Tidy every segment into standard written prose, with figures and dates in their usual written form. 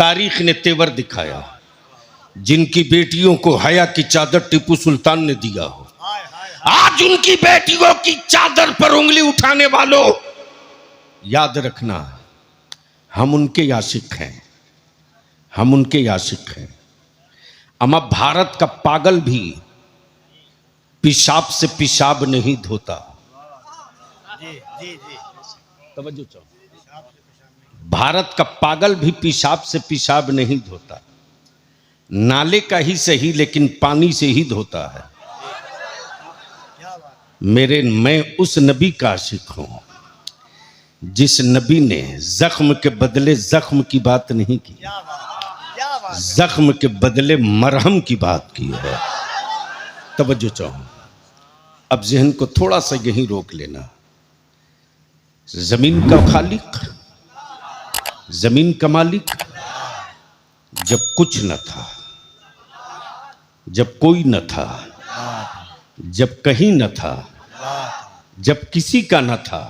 तारीख ने तेवर दिखाया। जिनकी बेटियों को हया की चादर टीपू सुल्तान ने दिया हो, आज उनकी बेटियों की चादर पर उंगली उठाने वालों, याद रखना हम उनके आशिक हैं, हम उनके आशिक हैं। अमा भारत का पागल भी पेशाब से पेशाब नहीं धोता। तवज्जो चाहो, भारत का पागल भी पेशाब से पेशाब नहीं धोता। नाले का ही सही लेकिन पानी से ही धोता है। मैं उस नबी का आशिक हूं जिस नबी ने जख्म के बदले जख्म की बात नहीं की, जख्म के बदले मरहम की बात की है। तवज्जो चाहो, अब जहन को थोड़ा सा यहीं रोक लेना। जमीन का खालिक, जमीन का मालिक जब कुछ न था, जब कोई न था, जब कहीं न था, जब किसी का न था,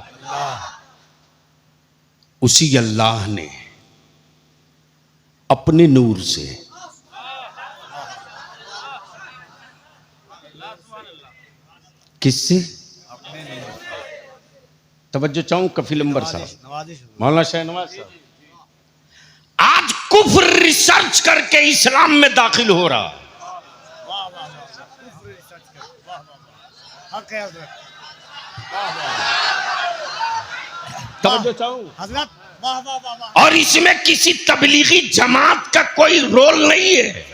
उसी अल्लाह ने अपने नूर से किससे, तवज्जो चाहूं कफील अंबर साहब, मौलाना शाहनवाज साहब, आज कुफ्र रिसर्च करके इस्लाम में दाखिल हो रहा। तवज्जो चाहूं हजरत, और इसमें किसी तबलीगी जमात का कोई रोल नहीं है।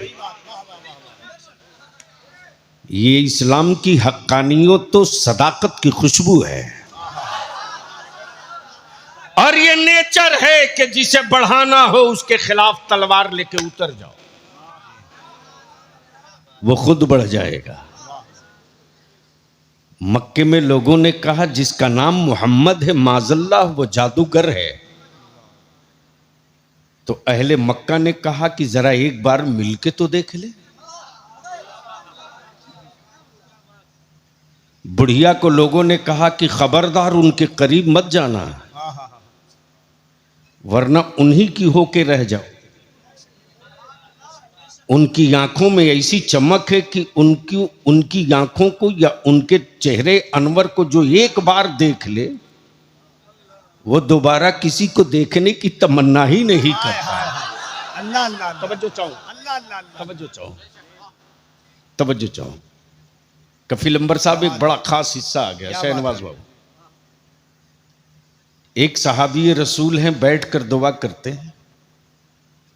ये इस्लाम की हक्कानियत तो सदाकत की खुशबू है, और ये नेचर है कि जिसे बढ़ाना हो उसके खिलाफ तलवार लेके उतर जाओ, वो खुद बढ़ जाएगा। मक्के में लोगों ने कहा जिसका नाम मोहम्मद है माजल्लाह वो जादूगर है, तो अहले मक्का ने कहा कि जरा एक बार मिलके तो देख ले। बुढ़िया को लोगों ने कहा कि खबरदार उनके करीब मत जाना वरना उन्हीं की होके रह जाओ। उनकी आंखों में ऐसी चमक है कि उनकी आंखों को या उनके चेहरे अनवर को जो एक बार देख ले वो दोबारा किसी को देखने की तमन्ना ही नहीं करता। तवज्जो चाहो, तवज्जो चाहो, तवज्जो चाहो। कफील अंबर साहब एक बड़ा खास हिस्सा आ गया। शाहनवाज बाबू एक सहाबी रसूल हैं, बैठकर दुआ करते हैं,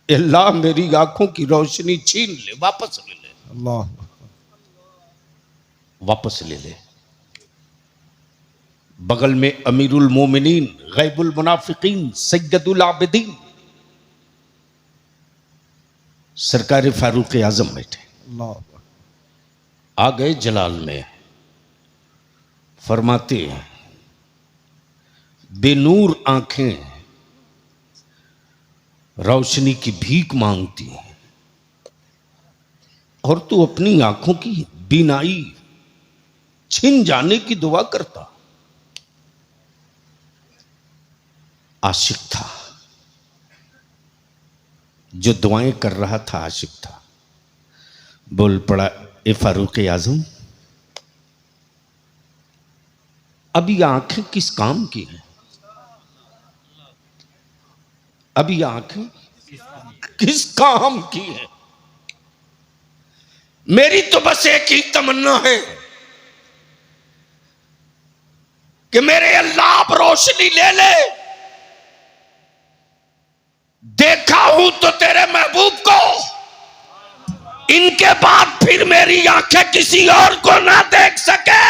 अल्लाह मेरी आंखों की रोशनी छीन ले, वापस ले ले, अल्लाह वापस ले ले। बगल में अमीरुल मोमिनीन गैबुल मुनाफिकीन सैयदुल आबिदीन सरकार फारूक आजम बैठे। आ गए जलाल में, फरमाते हैं बेनूर आंखें रोशनी की भीख मांगती हैं और तू अपनी आंखों की बीनाई छिन जाने की दुआ करता। आशिक था, जो दुआएं कर रहा था आशिक था। बोल पड़ा ए फारूक आजम, अब ये आंखें किस काम की हैं? अब ये आंखें किस काम की हैं? मेरी तो बस एक ही तमन्ना है कि मेरे अल्लाह आप रोशनी ले ले। देखा हूं तो तेरे महबूब को, इनके बाद फिर मेरी आंखें किसी और को ना देख सके,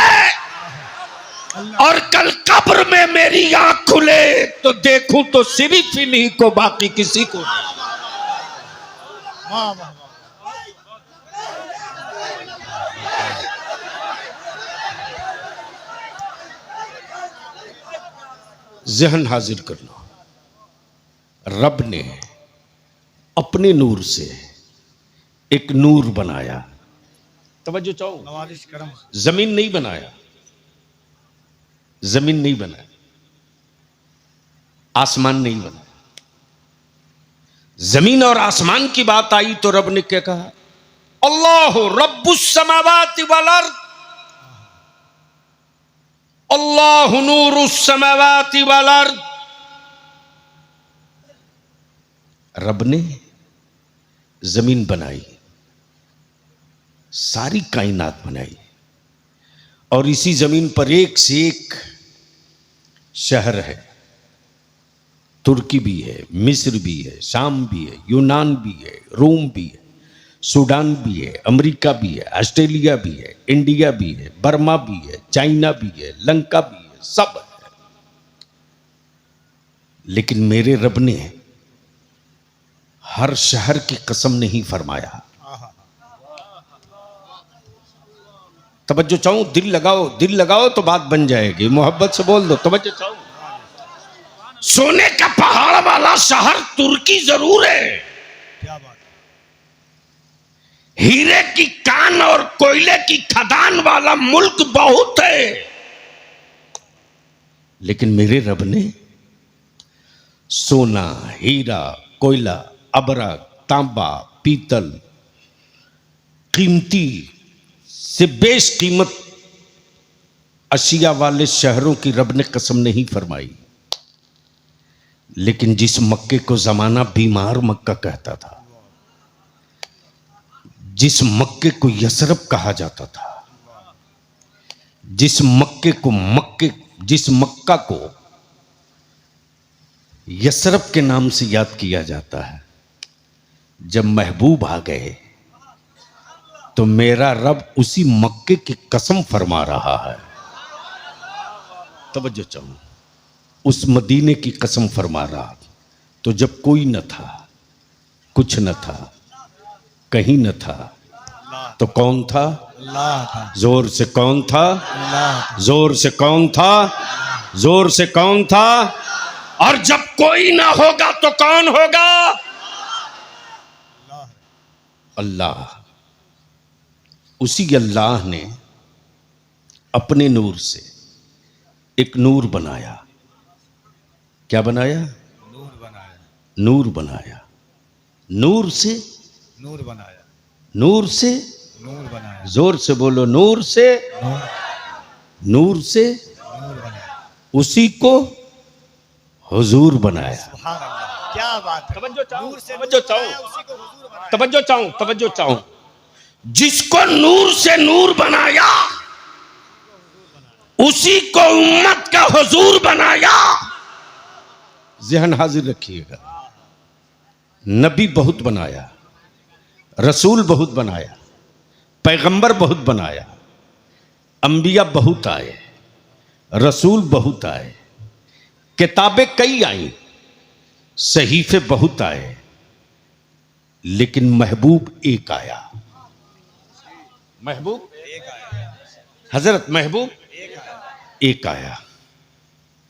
और कल कब्र में मेरी आंख खुले तो देखूं तो सिर्फ इन्हीं को, बाकी किसी को नहीं। जहन हाजिर कर लो, रब ने अपने नूर से एक नूर बनाया। तवज्जो चाहो, जमीन नहीं बनाया, जमीन नहीं बनाया, आसमान नहीं बनाया, जमीन और आसमान की बात आई तो रब ने क्या कहा? अल्लाह रब्बुस समावाति वल अर्द, अल्लाह नूरुस समावाति वल अर्द। रब ने जमीन बनाई, सारी कायनात बनाई, और इसी जमीन पर एक से एक शहर है। तुर्की भी है, मिस्र भी है, शाम भी है, यूनान भी है, रोम भी है, सूडान भी है, अमेरिका भी है, ऑस्ट्रेलिया भी है, इंडिया भी है, बर्मा भी है, चाइना भी है, लंका भी है, सब है। लेकिन मेरे रब ने हर शहर की कसम नहीं फरमाया। तवज्जो चाहूं, दिल लगाओ तो बात बन जाएगी। मोहब्बत से बोल दो, तवज्जो चाहूं। सोने का पहाड़ वाला शहर तुर्की जरूर है, क्या बात, हीरे की कान और कोयले की खदान वाला मुल्क बहुत है, लेकिन मेरे रब ने सोना, हीरा, कोयला, अबरक, तांबा, पीतल, कीमती से बेशकीमत अशिया वाले शहरों की रब ने कसम नहीं फरमाई। लेकिन जिस मक्के को जमाना बीमार मक्का कहता था, जिस मक्के को यसरब कहा जाता था, जिस मक्का को यसरब के नाम से याद किया जाता है, जब महबूब आ गए तो मेरा रब उसी मक्के की कसम फरमा रहा है। तवज्जो चाहूं, उस मदीने की कसम फरमा रहा। तो जब कोई न था, कुछ न था, कहीं न था, तो कौन था? अल्लाह था। जोर से कौन था? अल्लाह। जोर से कौन था? जोर से कौन था? और जब कोई ना होगा तो कौन होगा? अल्लाह। उसी अल्लाह ने अपने नूर से एक नूर बनाया। क्या बनाया? नूर बनाया। नूर बनाया। नूर से नूर बनाया। नूर से नूर बनाया। जोर से बोलो, नूर से नूर, नूर से नूर बनाया। उसी को हुजूर बनाया। सुभान अल्लाह, क्या बात है। तवज्जो चाहूं, नूर से तवज्जो नूर चाहूं, बनाया, उसी को हुजूर बनाया। तवज्जो चाहूं, तवज्जो चाहूं। जिसको नूर से नूर बनाया, उसी को उम्मत का हुजूर बनाया। ज़हन हाजिर रखिएगा। नबी बहुत बनाया, रसूल बहुत बनाया, पैगंबर बहुत बनाया, अंबिया बहुत आए, रसूल बहुत आए, किताबें कई आई, सहीफे बहुत आए, लेकिन महबूब एक आया। महबूब एक आया। हजरत महबूब एक आया। एक आया।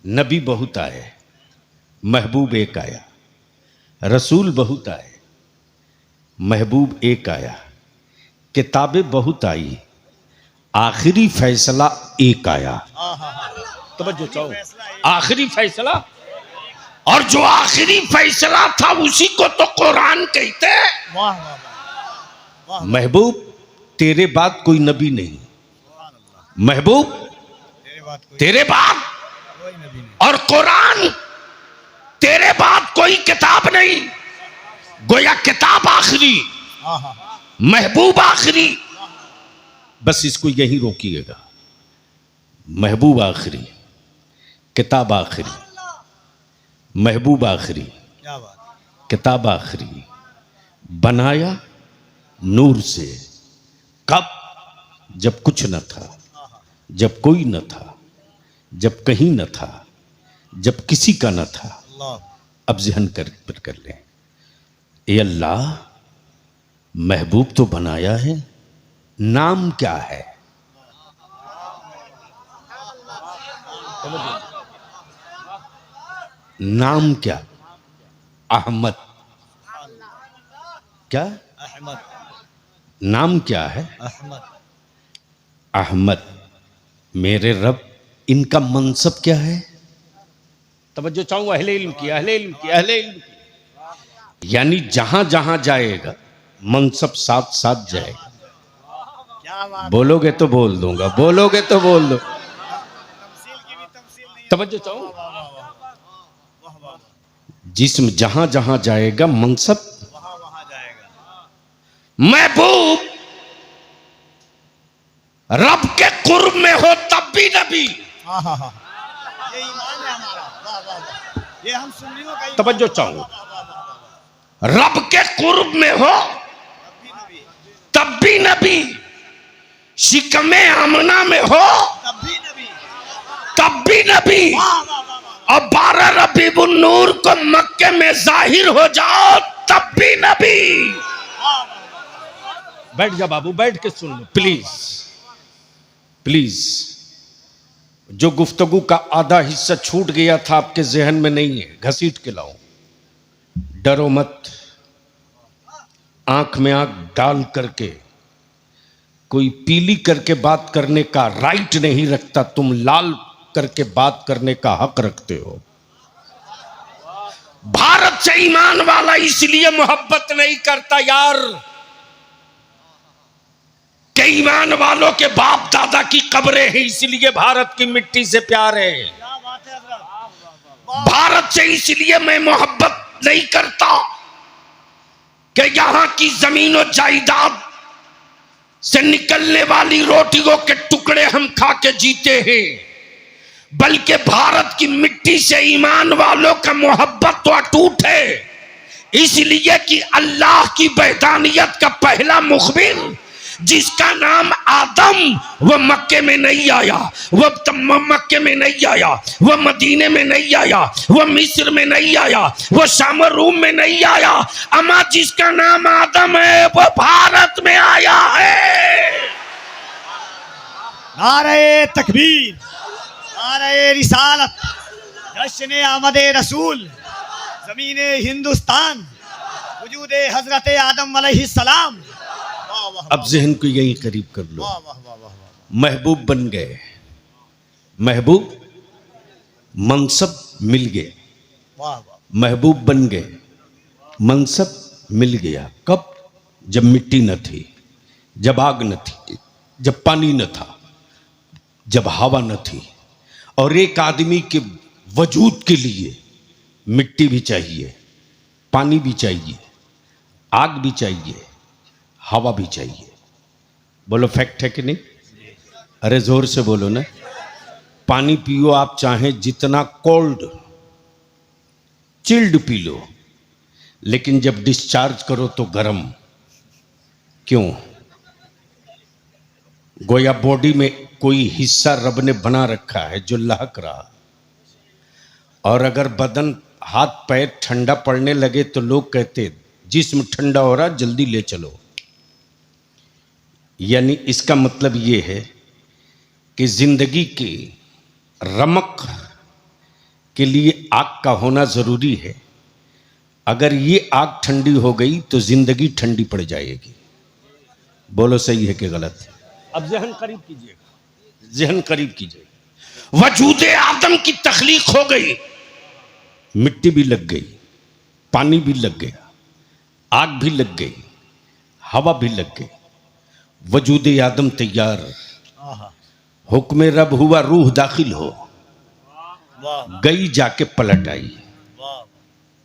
नबी बहुत आए, महबूब एक आया। रसूल बहुत आए, महबूब एक आया। किताबें बहुत आई, आखिरी फैसला एक आया। तवज्जो चाहो, आखिरी फैसला। और जो आखिरी फैसला था उसी को तो कुरान कहते हैं। वाह वाह वाह। महबूब तेरे बाद कोई नबी नहीं, महबूब तेरे बाद कोई नबी नहीं। और कुरान तेरे बाद कोई किताब नहीं। गोया किताब आखिरी, महबूब आखिरी। बस इसको यही रोकिएगा। महबूब आखिरी, किताब आखिरी, महबूब आखिरी, क्या बात। किताब आखिरी। बनाया नूर से। कब? जब कुछ न था, जब कोई न था, जब कहीं न था, जब किसी का न था। अब ज़हन कर लें, ए अल्लाह, महबूब तो बनाया है, नाम क्या है? नाम क्या? अहमद। क्या? अहमद। नाम क्या है? अहमद। अहमद। मेरे रब, इनका मनसब क्या है? तवज्जो चाहूं, अहले इल्म की, अहले इल्म की, अहले इल्म की। यानी जहां जहां जाएगा मनसब साथ साथ जाएगा। क्या बात। बोलोगे तो बोल दूंगा, बोलोगे तो बोल दो। तमसील की भी तमसील नहीं है। तवज्जो चाहो। वाह वाह वाह वाह वाह वाह। जिस्म जहां जहां जाएगा मनसब वहाँ वहाँ जाएगा। महबूब रब के कुर्ब में हो तब भी नबी। हाँ हाँ हाँ, ये ईमान है हमारा। वाह वाह वाह, ये हम सुन्नियों का ईमान। तवज्जो चाहो। वाह, वाह, वाह, वाह, वाह, रब के कुर्ब में हो तब भी नबी, तब भी नबी, शिकमे आमना में हो तब भी नबी। तब भी नबी। वाह वाह वाह वाह। और 12 रबीउन नूर को मक्के में जाहिर हो जाओ तब भी नबी। वाह वाह वाह। बैठ जा बाबू, बैठ के सुन लो प्लीज प्लीज। जो गुफ्तगू का आधा हिस्सा छूट गया था आपके जहन में नहीं है, घसीट के लाओ। डरो मत, आंख में आंख डाल करके कोई पीली करके बात करने का राइट नहीं रखता, तुम लाल करके बात करने का हक रखते हो। भारत से ईमान वाला इसलिए मोहब्बत नहीं करता यार कि ईमान वालों के बाप दादा की कब्रें हैं, इसलिए भारत की मिट्टी से प्यार है। क्या बात है हज़रत। भारत से इसलिए मैं मोहब्बत नहीं करता कि यहां की जमीन और जायदाद से निकलने वाली रोटियों के टुकड़े हम खा के जीते हैं, बल्कि भारत की मिट्टी से ईमान वालों का मोहब्बत तो अटूट है, इसलिए कि अल्लाह की वहदानियत का पहला मुखबिर जिसका नाम आदम, वह मक्के में नहीं आया, वह मक्के में नहीं आया, वह मदीने में नहीं आया, वह मिस्र में नहीं आया, वह शाम रूम में नहीं आया, अमा जिसका नाम आदम है वह भारत में आया है। नारे तकबीर, नारे रिसालत, जश्न आमदे रसूल, ज़मीने हिंदुस्तान, वजूदे हजरत आदम अलैहिस्सलाम। वाह वाह अब जहन को यही करीब कर लो। वाह वाह वाह वाह। महबूब बन गए, महबूब मनसब मिल गए, वाह वाह। महबूब बन गए, मनसब मिल गया। कब? जब मिट्टी न थी, जब आग न थी, जब पानी न था, जब हवा न थी। और एक आदमी के वजूद के लिए मिट्टी भी चाहिए, पानी भी चाहिए, आग भी चाहिए, हवा भी चाहिए। बोलो फैक्ट है कि नहीं? अरे जोर से बोलो ना। पानी पियो आप चाहे जितना कोल्ड चिल्ड पी लो, लेकिन जब डिस्चार्ज करो तो गर्म। क्यों? गोया बॉडी में कोई हिस्सा रब ने बना रखा है जो लहक रहा, और अगर बदन हाथ पैर ठंडा पड़ने लगे तो लोग कहते जिस्म ठंडा हो रहा जल्दी ले चलो। यानी इसका मतलब ये है कि जिंदगी की रमक के लिए आग का होना जरूरी है। अगर ये आग ठंडी हो गई तो जिंदगी ठंडी पड़ जाएगी। बोलो सही है कि गलत है? अब जहन करीब कीजिएगा, जहन करीब कीजिएगा। वजूद आदम की तख्लीक हो गई, मिट्टी भी लग गई, पानी भी लग गया, आग भी लग गई, हवा भी लग गई, वजूद आदम तैयार। हुक्म रब हुआ रूह दाखिल हो गई, जाके पलट आई।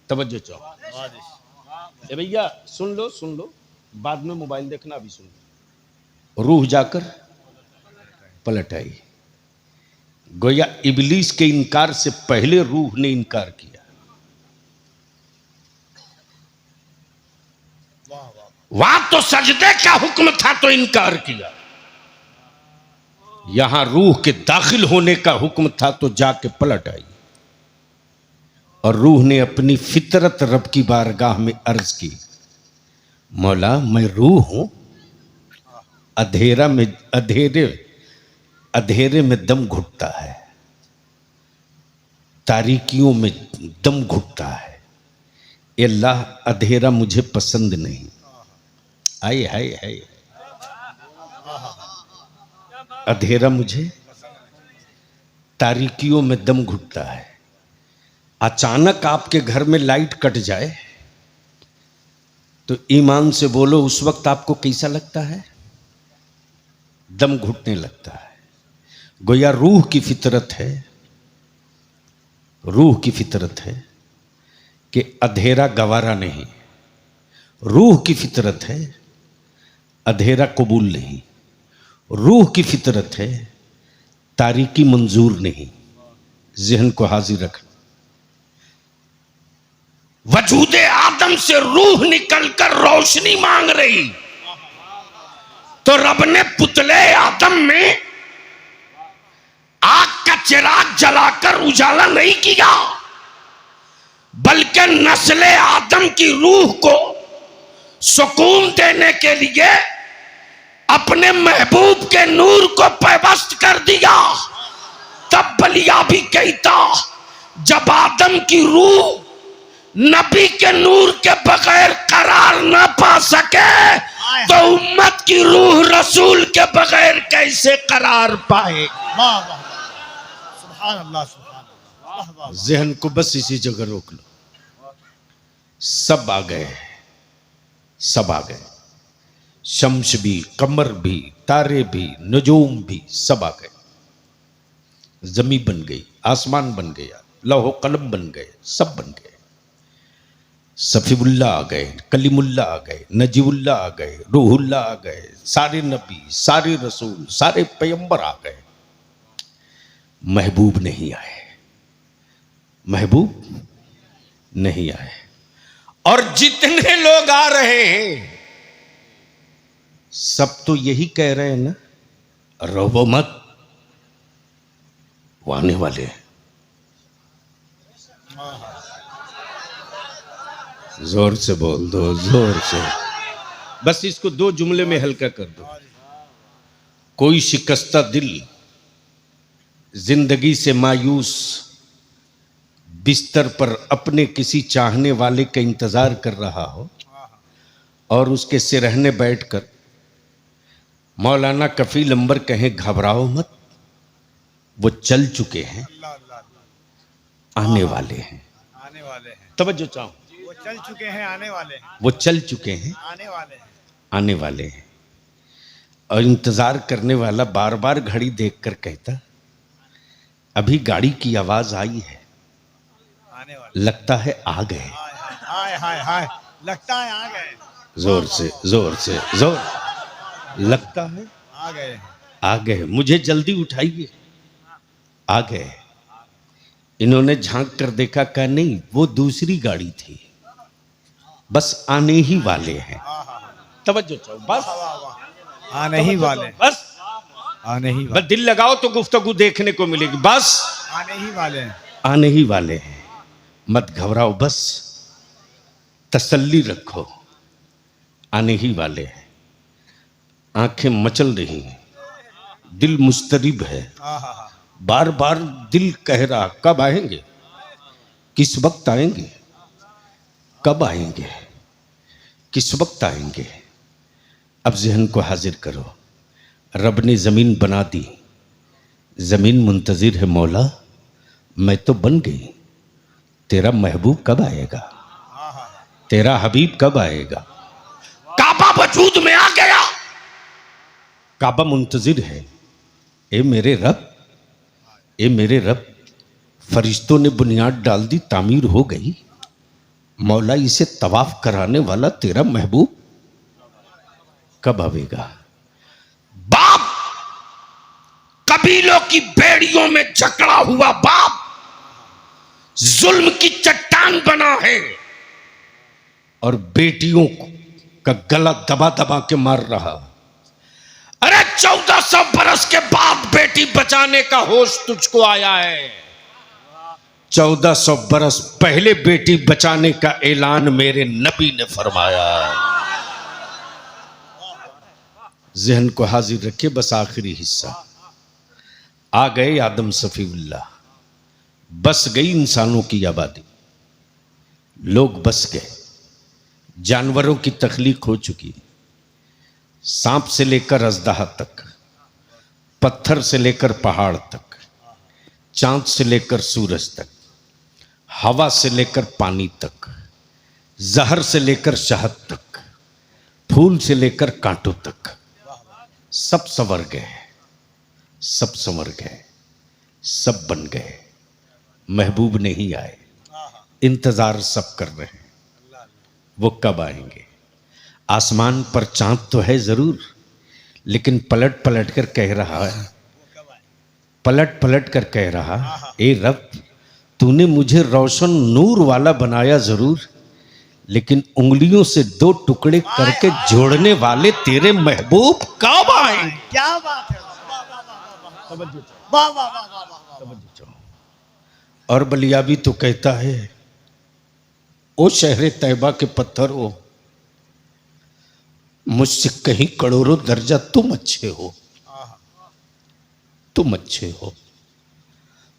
तवज्जो चाहो। ए भैया सुन लो, सुन लो, बाद में मोबाइल देखना, अभी सुन लो। रूह जाकर पलट आई। गोया इबलीस के इनकार से पहले रूह ने इनकार किया। वहां तो सजदे का हुक्म था तो इनकार किया, यहां रूह के दाखिल होने का हुक्म था तो जाके पलट आई। और रूह ने अपनी फितरत रब की बारगाह में अर्ज की, मौला मैं रूह हूं, अंधेरे में दम घुटता है, तारीकियों में दम घुटता है। अल्लाह अंधेरा मुझे पसंद नहीं। आए हाय हाय, अंधेरा मुझे, तारीकियों में दम घुटता है। अचानक आपके घर में लाइट कट जाए तो ईमान से बोलो, उस वक्त आपको कैसा लगता है? दम घुटने लगता है। गोया रूह की फितरत है, रूह की फितरत है कि अंधेरा गवारा नहीं। रूह की फितरत है अंधेरा कबूल नहीं। रूह की फितरत है तारीकी मंजूर नहीं। जहन को हाजिर रखना। वजूदे आदम से रूह निकलकर रोशनी मांग रही, तो रब ने पुतले आदम में आग का चिराग जलाकर उजाला नहीं किया, बल्कि नस्ले आदम की रूह को सुकून देने के लिए अपने महबूब के नूर को पैबस्त कर दिया। तब बलिया भी कहता, जब आदम की रूह नबी के नूर के बगैर करार ना पा सके, तो उम्मत की रूह रसूल के बगैर कैसे करार पाए? वाह वाह, सुभान अल्लाह, सुभान अल्लाह, वाह वाह। जहन को बस इसी जगह रोक लो। सब आ गए, सब आ गए। शम्स भी, कमर भी, तारे भी, नजूम भी, सब आ गए। जमी बन गई, आसमान बन गया, लौह कलम बन गए, सब बन गए। सफीउल्लाह आ गए, कलीमुल्ला आ गए, नजीबुल्ला आ गए, रूहुल्ला आ गए, सारे नबी, सारे रसूल, सारे पैगंबर आ गए। महबूब नहीं आए, महबूब नहीं आए। और जितने लोग आ रहे हैं सब तो यही कह रहे हैं ना, रोबो मत, वो आने वाले हैं। जोर से बोल दो, जोर से। बस इसको 2 जुमले में हल्का कर दो। कोई शिकस्ता दिल जिंदगी से मायूस बिस्तर पर अपने किसी चाहने वाले का इंतजार कर रहा हो और उसके सिरहने बैठकर मौलाना कफील अंबर कहें घबराओ मत, वो चल चुके हैं, आने वाले हैं। आने वाले हैं, तवज्जो चाहो, वो चल चुके हैं, आने वाले हैं, वो चल चुके हैं, आने वाले हैं। आने वाले हैं। और इंतजार करने वाला बार बार घड़ी देखकर कहता, अभी गाड़ी की आवाज आई है, आने वाले, लगता है आ गए। हाय हाय हाय, लगता है आ गए। जोर से, जोर से, जोर। लगता है आ गए, आ गए, मुझे जल्दी उठाइए, आ गए। इन्होंने झांक कर देखा, कहा नहीं, वो दूसरी गाड़ी थी, बस आने ही वाले हैं। तवज्जो चाहो, बस आने ही वाले, बस आने ही बस वाले, दिल लगाओ तो गुफ्तगू देखने को मिलेगी। बस आने ही वाले हैं। आने ही वाले हैं, मत घबराओ, बस तसल्ली रखो, आने ही वाले हैं। आंखें मचल रही हैं, दिल मुस्तरिब है, बार बार दिल कह रहा कब आएंगे, किस वक्त आएंगे, कब आएंगे, किस वक्त आएंगे। अब जहन को हाजिर करो, रब ने जमीन बना दी, जमीन मुंतजिर है मौला, मैं तो बन गई, तेरा महबूब कब आएगा, तेरा हबीब कब आएगा। काबा वजूद में आ गया, काबा मुंतजिर है, ए मेरे रब, ए मेरे रब। फरिश्तों ने बुनियाद डाल दी, तामीर हो गई, मौला इसे तवाफ कराने वाला तेरा महबूब कब आवेगा। बाप कबीलों की बेड़ियों में जकड़ा हुआ बाप जुल्म की चट्टान बना है और बेटियों का गला दबा दबा के मार रहा। अरे 1400 बरस के बाद बेटी बचाने का होश तुझको आया है। 1400 बरस पहले बेटी बचाने का ऐलान मेरे नबी ने फरमाया। जहन को हाजिर रखिए, बस आखिरी हिस्सा। आ गए आदम सफीउल्लाह, बस गई इंसानों की आबादी, लोग बस गए, जानवरों की तख्लीक हो चुकी, सांप से लेकर अजदहा तक, पत्थर से लेकर पहाड़ तक, चांद से लेकर सूरज तक, हवा से लेकर पानी तक, जहर से लेकर शहद तक, फूल से लेकर कांटों तक सब संवर गए, सब संवर गए, सब बन गए। महबूब नहीं आए, इंतजार सब कर रहे हैं, वो कब आएंगे। आसमान पर चांद तो है जरूर, लेकिन पलट पलट कर कह रहा है, पलट पलट कर कह रहा, ए रब तूने मुझे रोशन नूर वाला बनाया जरूर, लेकिन उंगलियों से दो टुकड़े करके जोड़ने वाले तेरे महबूब कब आएंगे। क्या बात है, वाह वाह वाह वाह वाह वाह वाह वाह। और बलियाबी तो कहता है, ओ शहरे तैयबा के पत्थर हो, मुझसे कहीं करोड़ों दर्जा तुम अच्छे हो, तुम अच्छे हो।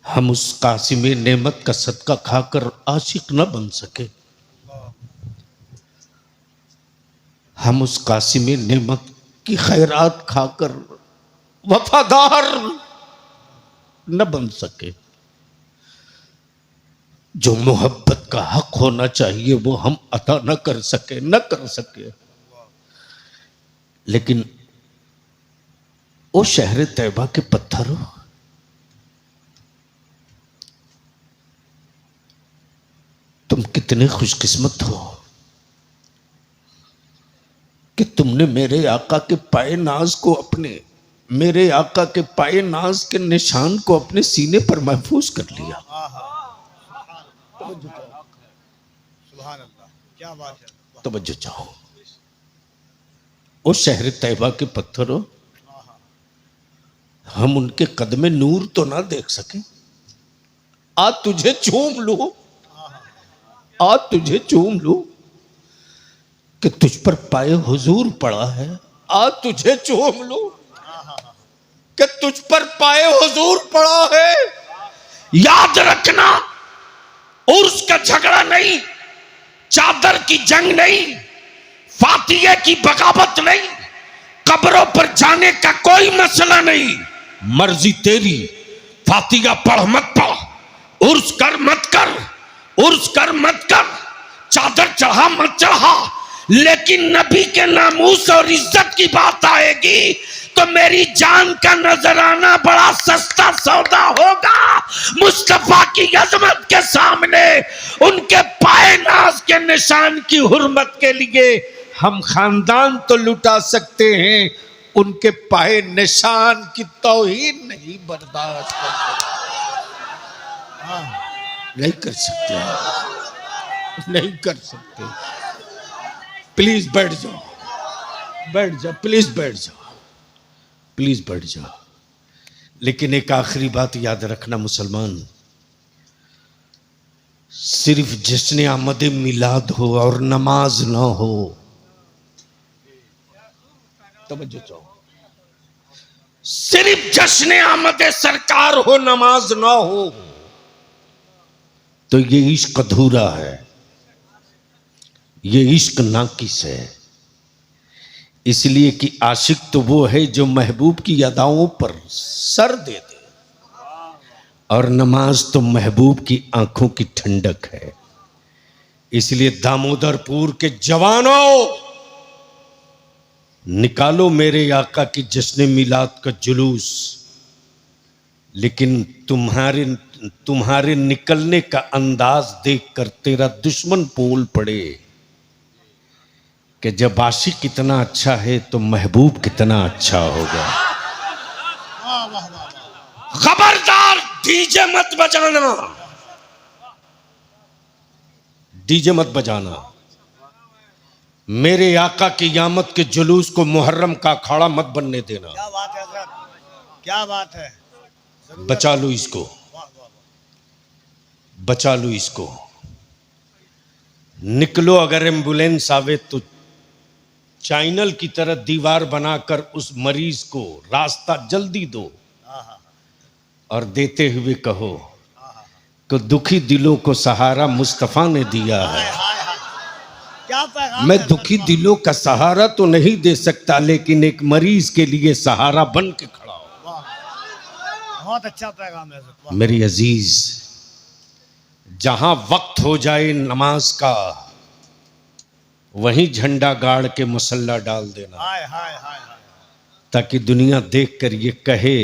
हम उस कासिम नेमत का सदका खाकर आशिक न बन सके, हम उस कासिम नेमत की खैरात खाकर वफादार न बन सके। जो मोहब्बत का हक होना चाहिए वो हम अता न कर सके, न कर सके। लेकिन ओ शहर तैयबा के पत्थरों, तुम कितने खुशकिस्मत हो कि तुमने मेरे आका के पाए नाज को अपने, मेरे आका के पाए नाज के निशान को अपने सीने पर महफूज कर लिया। सुभान अल्लाह, क्या बात है। तवज्जो चाहो। ओ शहर तैयबा के पत्थरों, हम उनके कदमे नूर तो ना देख सके, आज तुझे चूम लूं, आज तुझे चूम लूं कि तुझ पर पाए हुजूर पड़ा है, आज तुझे चूम लूं कि तुझ पर पाए हुजूर पड़ा है। याद रखना, उर्स का झगड़ा नहीं, चादर की जंग नहीं, फातिहे की बगावत नहीं, कब्रों पर जाने का कोई मसला नहीं। मर्जी तेरी, फातिहा पढ़ मत पढ़, उर्स कर मत कर, उर्स कर मत कर, चादर चढ़ा मत चढ़ा, लेकिन नबी के नामूस और इज्जत की बात आएगी तो मेरी जान का नजराना बड़ा सस्ता सौदा होगा। मुस्तफा की अजमत के सामने उनके पाए नाज के निशान की हुर्मत के लिए हम खानदान तो लुटा सकते हैं, उनके पाए निशान की तौहीन नहीं बर्दाश्त कर सकते, नहीं कर सकते, नहीं कर सकते। प्लीज बैठ जाओ, बैठ जाओ, प्लीज बैठ जाओ, प्लीज बैठ जाओ। लेकिन एक आखिरी बात याद रखना मुसलमान, सिर्फ जश्न आमद मिलाद हो और नमाज ना हो, तवज्जो चाहो, सिर्फ जश्न आमद सरकार हो, नमाज ना हो, तो ये इश्क अधूरा है, ये इश्क नाकिस है। इसलिए कि आशिक तो वो है जो महबूब की अदाओं पर सर दे दे, और नमाज तो महबूब की आंखों की ठंडक है। इसलिए दामोदरपुर के जवानों, निकालो मेरे आका की जश्न मिलाद का जुलूस, लेकिन तुम्हारे निकलने का अंदाज देखकर तेरा दुश्मन बोल पड़े कि जब आशिक कितना अच्छा है तो महबूब कितना अच्छा होगा। खबरदार डीजे मत बजाना, डीजे मत बजाना, मेरे आका की यामत के जुलूस को मुहर्रम का अखाड़ा मत बनने देना। क्या बात है सर, क्या बात है। बचा लो इसको, बचा लो इसको। निकलो, अगर एम्बुलेंस आवे तो चैनल की तरह दीवार बनाकर उस मरीज को रास्ता जल्दी दो, और देते हुए कहो कि दुखी दिलों को सहारा मुस्तफा ने दिया है। क्या पैगाम मैं है दुखी दिलों का सहारा तो नहीं दे सकता, लेकिन एक मरीज के लिए सहारा बन के खड़ा हो। बहुत अच्छा पैगाम है सर। मेरी अजीज, जहां वक्त हो जाए नमाज का, वहीं झंडा गाड़ के मसल्ला डाल देना, हाय हाय हाय हाय। ताकि दुनिया देखकर ये कहे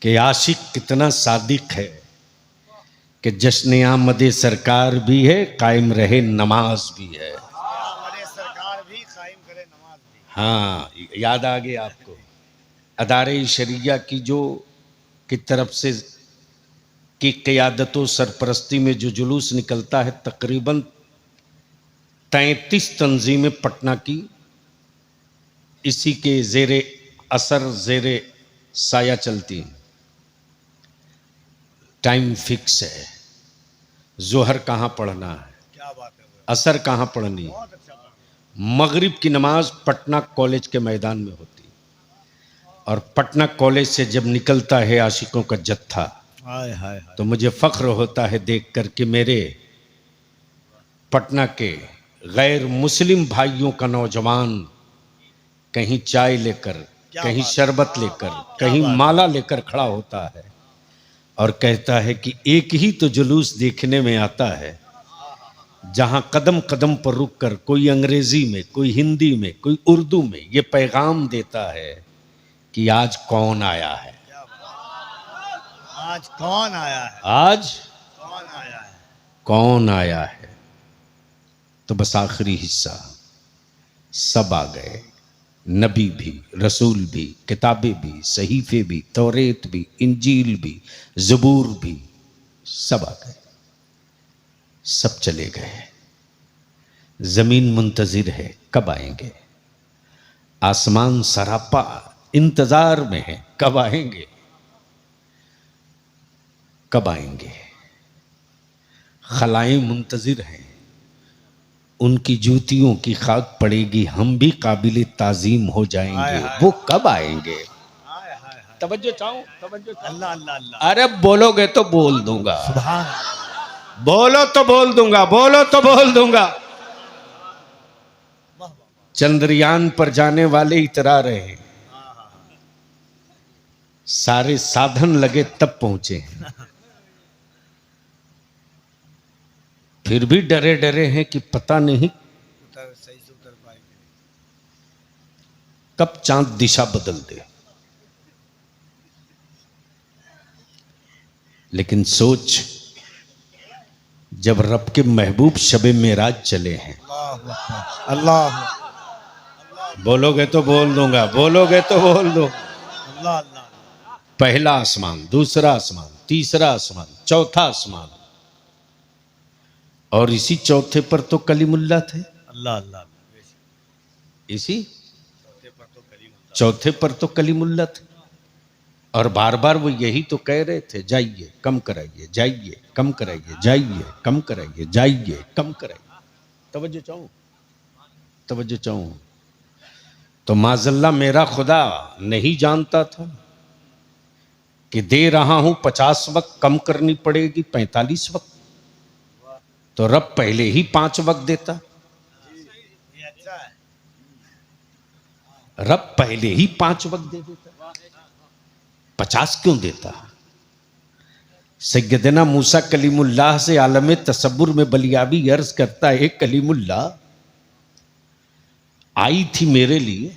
कि आशिक कितना सादिक है, कि जश्न आमदे सरकार भी है, कायम रहे नमाज भी है। हमारे सरकार भी कायम करे नमाज भी। हाँ, याद आ गया आपको अदारे शरिया की जो की तरफ से की क़यादत व सरपरस्ती में जो जुलूस निकलता है, तकरीबन 33 तंजीमें पटना की इसी के जेरे असर जेरे साया चलती हैं। टाइम फिक्स है, जोहर कहाँ पढ़ना है, क्या बात है। असर कहाँ पढ़नी है, बहुत अच्छा बात। मगरिब की नमाज पटना कॉलेज के मैदान में होती है। और पटना कॉलेज से जब निकलता है आशिकों का जत्था, हाय हाय हाय। तो मुझे फख्र होता है देख कर कि मेरे पटना के गैर मुस्लिम भाइयों का नौजवान कहीं चाय लेकर, कहीं शरबत लेकर, कहीं माला लेकर खड़ा होता है और कहता है कि एक ही तो जुलूस देखने में आता है जहां कदम कदम पर रुककर कोई अंग्रेजी में, कोई हिंदी में, कोई उर्दू में ये पैगाम देता है कि आज कौन आया है, आज कौन आया है, आज कौन आया है। कौन आया है। तो बस आखिरी हिस्सा, सब आ गए, नबी भी, रसूल भी, किताबें भी, सहीफे भी, तौरेत भी, इंजील भी, ज़बूर भी, सब आ गए, सब चले गए। जमीन मुंतजिर है कब आएंगे, आसमान सरापा इंतजार में है कब आएंगे, कब आएंगे। खलाएं मुंतजिर हैं, उनकी जूतियों की खाक पड़ेगी, हम भी काबिल ताजीम हो जाएंगे, वो कब आएंगे। हाय हाय हाय। तवज्जो चाहूं, तवज्जो चाहूं। अल्लाह अल्लाह अल्लाह। अरे बोलोगे तो बोल दूंगा, सुभान अल्लाह। बोलो तो बोल दूंगा, बोलो तो बोल दूंगा। वाह वाह। चंद्रयान पर जाने वाले इतरा रहे हैं, सारे साधन लगे तब पहुंचे, फिर भी डरे डरे हैं कि पता नहीं उतर सही से उतर पाएंगे। कब चांद दिशा बदल दे। लेकिन सोच, जब रब के महबूब शबे मेराज चले हैं, अल्लाह बोलोगे तो बोल दूंगा, बोलोगे तो बोल दो। अल्लाह अल्लाह। पहला आसमान, दूसरा आसमान, तीसरा आसमान, चौथा आसमान, और इसी चौथे पर तो कलीमुल्लाह थे, अल्लाह अल्लाह। इसी चौथे पर तो कलीमुल्लाह थे। और बार बार वो यही तो कह रहे थे, जाइए कम कराइए, जाइए कम कराइए, जाइए कम कराइए, जाइए कम कराइए। तवज्जो चाहूं, तवज्जो चाहूं। तो माजल्ला मेरा खुदा नहीं जानता था कि दे रहा हूं 50 वक्त, कम करनी पड़ेगी 45 वक्त। तो रब पहले ही 5 वक्त देता, ये अच्छा है। रब पहले ही 5 वक्त दे देता, 50 क्यों देता। सैयदना मूसा कलीमुल्लाह से आलम तसब्बुर में बलियाबी अर्ज करता है, कलीमुल्लाह आई थी मेरे लिए,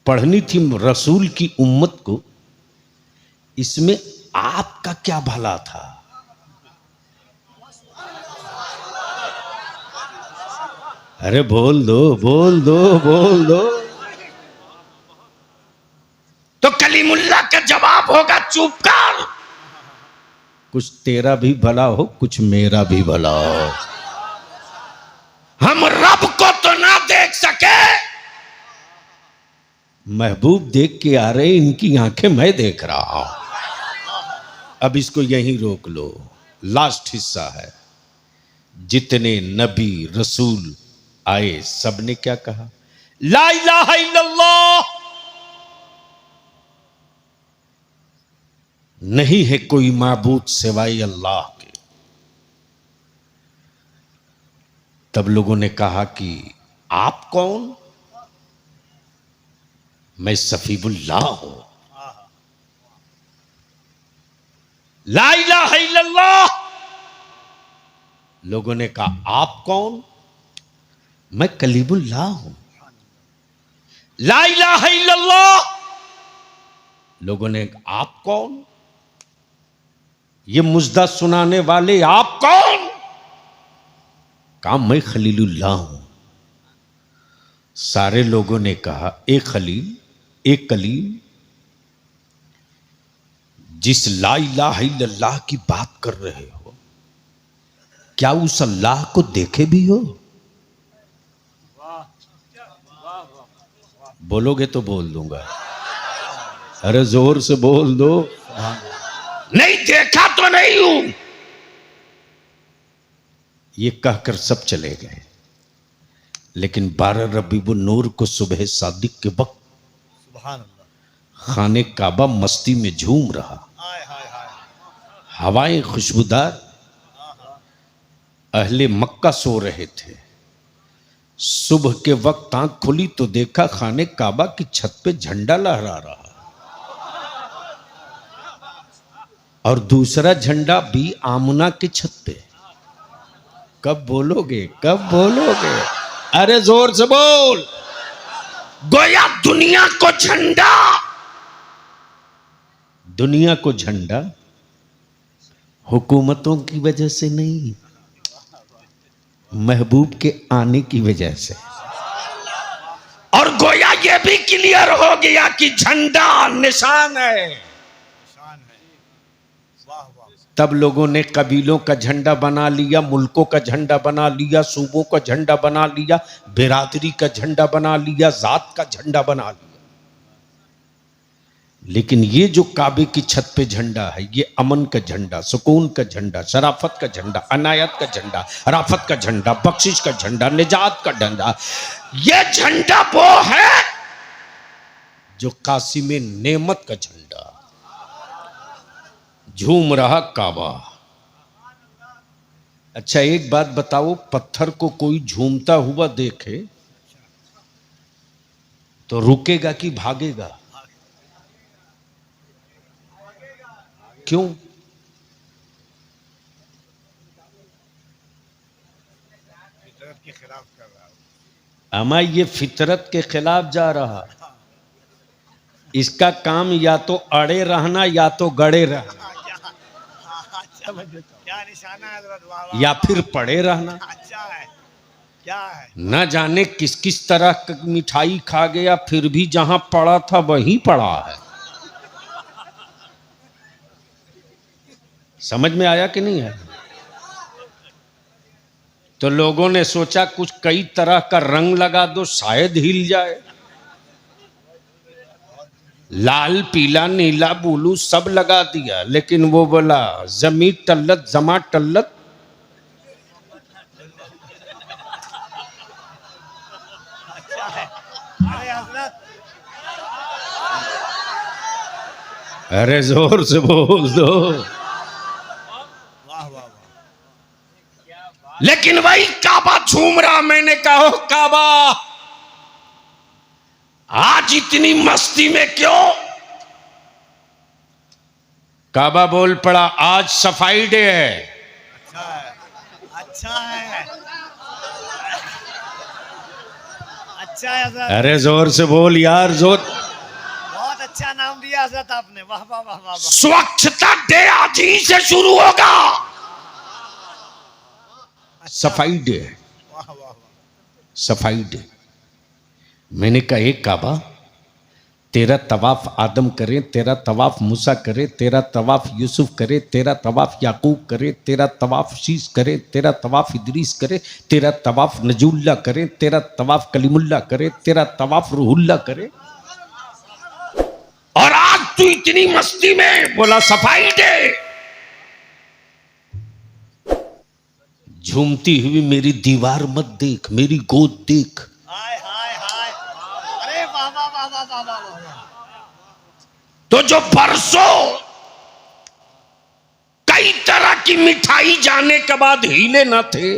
पढ़नी थी रसूल की उम्मत को, इसमें आपका क्या भला था। अरे बोल दो, बोल दो, बोल दो। तो कलीमुल्लाह का जवाब होगा, चुप कर, कुछ तेरा भी भला हो, कुछ मेरा भी भला हो। हम रब को तो ना देख सके, महबूब देख के आ रहे, इनकी आंखें मैं देख रहा हूं। अब इसको यहीं रोक लो, लास्ट हिस्सा है। जितने नबी रसूल आए, सबने क्या कहा, ला इलाहा इल्लल्लाह, नहीं है कोई माबूद सिवाय अल्लाह के। तब लोगों ने कहा कि आप कौन। मैं सफीउल्लाह हूं। ला इलाहा इल्लल्लाह। लोगों ने कहा आप कौन। मैं कलीमुल्लाह हूं, ला इलाहा इल्लल्लाह। लोगों ने, आप कौन? ये मुजदा सुनाने वाले आप कौन? कहा मैं खलीलुल्लाह हूं। सारे लोगों ने कहा, ए खलील, ए कलील, जिस ला इलाहा इल्लल्लाह की बात कर रहे हो, क्या उस अल्लाह को देखे भी हो? बोलोगे तो बोल दूंगा, अरे जोर से बोल दो। नहीं देखा तो नहीं हूं। ये कहकर सब चले गए। लेकिन 12 रबीउन नूर को सुबह सादिक के वक्त सुभान अल्लाह, खाने काबा मस्ती में झूम रहा, हाय हाय हाय, हवाएं खुशबूदार, अहले मक्का सो रहे थे। सुबह के वक्त आंख खुली तो देखा खाने काबा की छत पे झंडा लहरा रहा, और दूसरा झंडा भी आमुना की छत पे। कब बोलोगे, कब बोलोगे? अरे जोर से बोल। गोया दुनिया को झंडा, दुनिया को झंडा हुकूमतों की वजह से नहीं, महबूब के आने की वजह से। और गोया ये भी क्लियर हो गया कि झंडा निशान है। शान है, वाह वाह, तब लोगों ने कबीलों का झंडा बना लिया, मुल्कों का झंडा बना लिया, सूबों का झंडा बना लिया, बिरादरी का झंडा बना लिया, जात का झंडा बना लिया। लेकिन ये जो काबे की छत पे झंडा है, ये अमन का झंडा, सुकून का झंडा, शराफत का झंडा, अनायत का झंडा, राफत का झंडा, बख्शिश का झंडा, निजात का झंडा, ये झंडा वो है जो कासिम नेमत का झंडा। झूम रहा काबा। अच्छा एक बात बताओ, पत्थर को कोई झूमता हुआ देखे तो रुकेगा कि भागेगा? क्यों? फितरत के खिलाफ कर रहा हूँ, अमा ये फितरत के खिलाफ जा रहा। इसका काम या तो अड़े रहना या तो गड़े रहना, अच्छा क्या निशाना है हजरत, वाह वाह, या फिर पड़े रहना। अच्छा है, क्या है, न जाने किस किस तरह की मिठाई खा गया, फिर भी जहां पड़ा था वहीं पड़ा है। समझ में आया कि नहीं है? तो लोगों ने सोचा कुछ कई तरह का रंग लगा दो, शायद हिल जाए। लाल पीला नीला ब्लू सब लगा दिया, लेकिन वो बोला जमी टल्लत जमा टल्लत। अच्छा है, अरे हजरत, अरे जोर से बोल दो। वाह वाह वाह, लेकिन वही काबा झूम रहा। मैंने कहा काबा आज इतनी मस्ती में क्यों? काबा बोल पड़ा, आज सफाई डे है। अच्छा है, अच्छा है, अच्छा है हजरत, अरे जोर से बोल यार, जोर। बहुत अच्छा नाम दिया हजरत आपने, वाह वाह वाह वाह वाह, स्वच्छता डे आज ही से शुरू होगा। सफाई डे है, वाह वाह वाह, सफाई डे। मैंने कहा एक काबा, तेरा तवाफ आदम करे, तेरा तवाफ मूसा करे, तेरा तवाफ यूसुफ करे, तेरा तवाफ याकूब करे, तेरा तवाफ शीश करे, तेरा तवाफ इदरीस करे, तेरा तवाफ नजूल्ला करे, तेरा तवाफ कलीमुल्ला करे, तेरा तवाफ रूहुल्ला करे। और आज तू इतनी मस्ती में बोला सफाई डे। झूमती हुई मेरी दीवार मत देख, मेरी गोद देख। हाय हाय हाय, अरे वाह वाह वाह वाह वाह वाह वाह, तो जो परसों कई तरह की मिठाई जाने के बाद हिले न थे,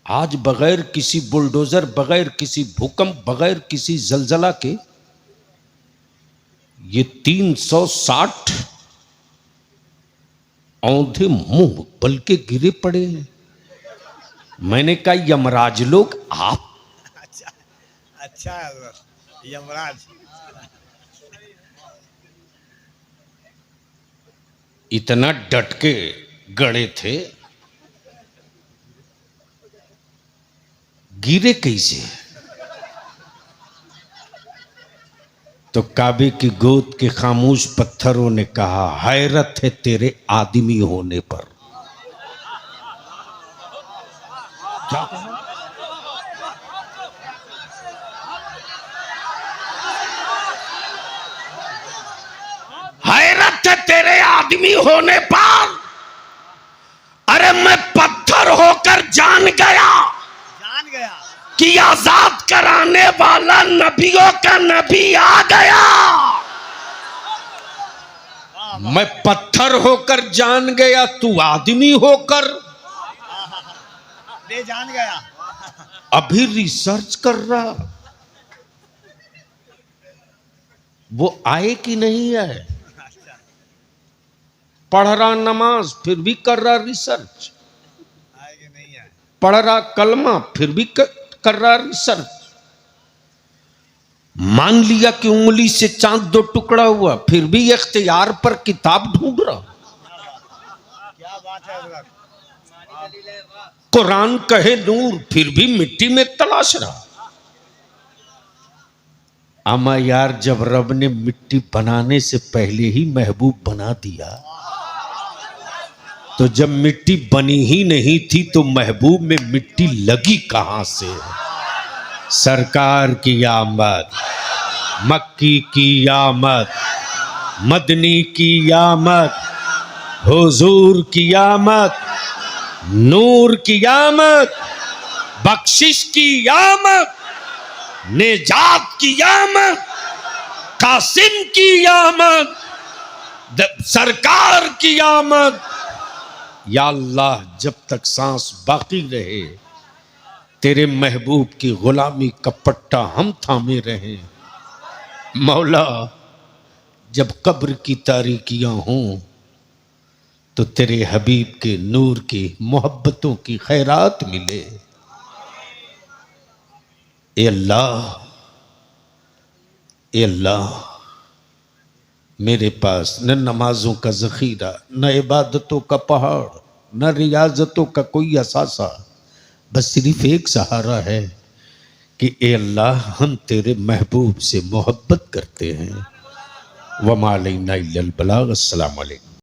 आज बगैर किसी बुलडोजर, बगैर किसी भूकंप, बगैर किसी जलजला के ये 360 औंधे मुंह बल्कि गिरे पड़े हैं। मैंने कहा यमराज लोग आप? अच्छा अच्छा है हजरत, यमराज। इतना डट के गड़े थे, गिरे कैसे? तो काबे की गोद के खामोश पत्थरों ने कहा, हैरत है तेरे आदमी होने पर। क्या कहा? हैरत है तेरे आदमी होने पर। अरे मैं पत्थर होकर जान गया कि आजाद कराने वाला नबियों का नबी आ गया। मैं पत्थर होकर जान गया, तू आदमी होकर ये जान गया। अभी रिसर्च कर रहा। वो आए कि नहीं आए? पढ़ रहा नमाज फिर भी कर रहा रिसर्च, आए कि नहीं आए? पढ़ रहा कलमा फिर भी कर रहा रिसर्च। मान लिया कि उंगली से चांद दो टुकड़ा हुआ, फिर भी इख्तियार पर किताब ढूंढ रहा। क्या बात है हजरत। कुरान कहे नूर, फिर भी मिट्टी में तलाश रहा। अमा यार, जब रब ने मिट्टी बनाने से पहले ही महबूब बना दिया, तो जब मिट्टी बनी ही नहीं थी तो महबूब में मिट्टी लगी कहां से? सरकार की आमद, मक्की की आमद, मदनी की आमद, हुजूर की आमद, नूर की आमद, बख्शिश की आमद, निजात की आमद, कासिम की आमद, सरकार की आमद। या अल्लाह, जब तक सांस बाकी रहे तेरे महबूब की गुलामी का पट्टा हम थामे रहे। मौला, जब कब्र की तारीकियां हों तो तेरे हबीब के नूर की मोहब्बतों की खैरात मिले। ए अल्लाह, ए अल्लाह, मेरे पास न नमाजों का ज़ख़ीरा, न इबादतों का पहाड़, न रियाजतों का कोई असासा, बस सिर्फ एक सहारा है कि ए अल्लाह, हम तेरे महबूब से मोहब्बत करते हैं। वमा अलैना इल्लल बलाग। अस्सलाम वालेकुम।